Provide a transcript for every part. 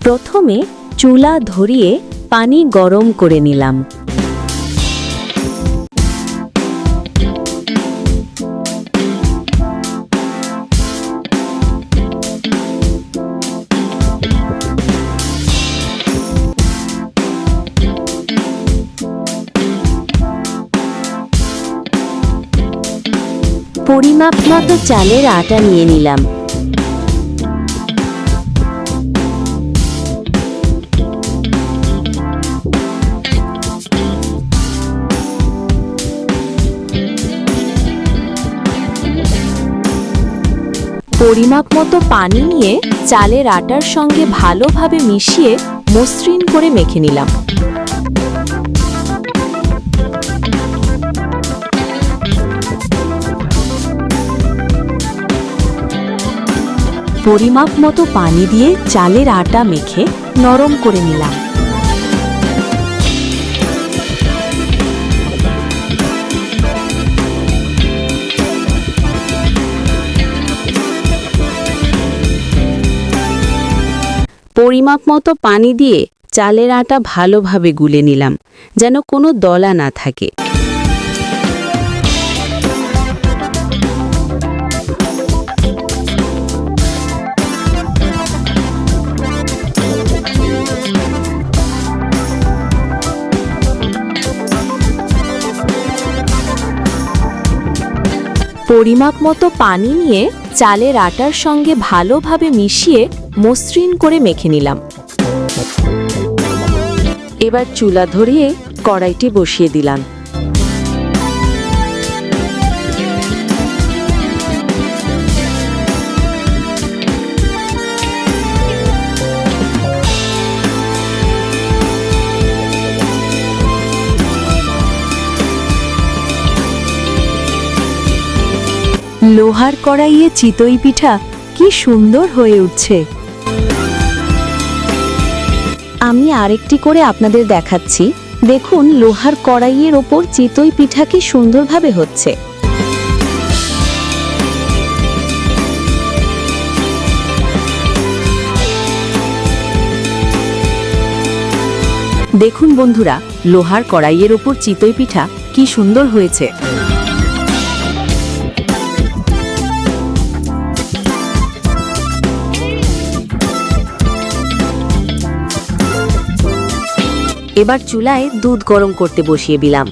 প্রথমে চুলা ধরিয়ে পানি গরম করে নিলাম। পরিমাপ মতো চালের আটা নিয়ে নিলাম। পরিমাপ মতো পানি নিয়ে চালের আটার সঙ্গে ভালোভাবে মিশিয়ে মসৃণ করে মেখে নিলাম। পরিমাপ মতো পানি দিয়ে চালের আটা মেখে নরম করে নিলাম। পরিমাপ মতো পানি দিয়ে চালের আটা ভালোভাবে গুলে নিলাম, যেন কোনো দলা না থাকে। পরিমাপ মতো পানি নিয়ে চালের আটার সঙ্গে ভালোভাবে মিশিয়ে মসৃণ করে মেখে নিলাম। এবার চুলা ধরিয়ে কড়াইটি বসিয়ে দিলাম। লোহার কড়াইয়ে চিতই পিঠা কি সুন্দর হয়ে উঠছে। আমি আরেকটি করে আপনাদের দেখাচ্ছি। দেখুন, লোহার কড়াইয়ের ওপর চিতই পিঠা কি সুন্দরভাবে হচ্ছে। দেখুন বন্ধুরা, লোহার কড়াইয়ের ওপর চিতই পিঠা কি সুন্দর হয়েছে। এবার চুলায় দুধ গরম করতে বসিয়ে দিলাম।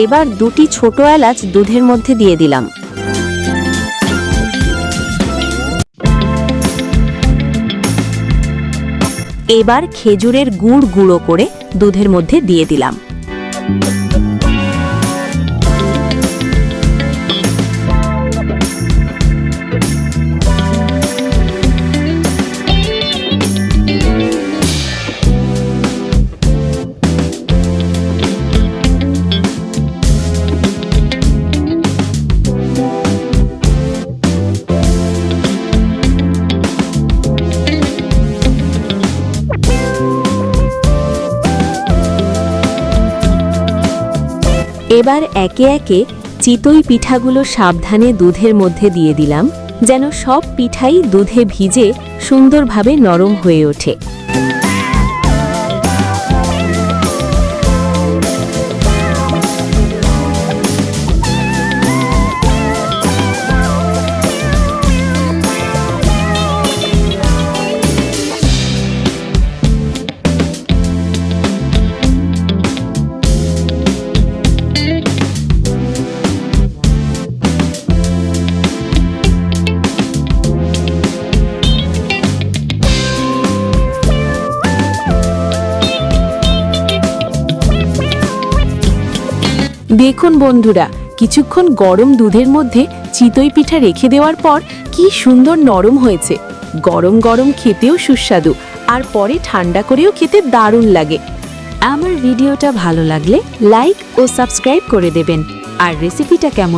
এবার দুটি ছোট এলাচ দুধের মধ্যে দিয়ে দিলাম। এবার খেজুরের গুড় গুঁড়ো করে দুধের মধ্যে দিয়ে দিলাম। এবার একে একে চিতই পিঠাগুলো সাবধানে দুধের মধ্যে দিয়ে দিলাম, যেন সব পিঠাই দুধে ভিজে সুন্দরভাবে নরম হয়ে ওঠে। দেখুন বন্ধুরা, কিছুক্ষণ গরম দুধের মধ্যে চিতই পিঠা রেখে দেওয়ার পর কি সুন্দর নরম হয়েছে। গরম গরম খেতেও সুস্বাদু, আর পরে ঠান্ডা করেও খেতে দারুণ লাগে। আমার ভিডিওটা ভালো লাগলে লাইক ও সাবস্ক্রাইব করে দেবেন। আর রেসিপিটা কেমন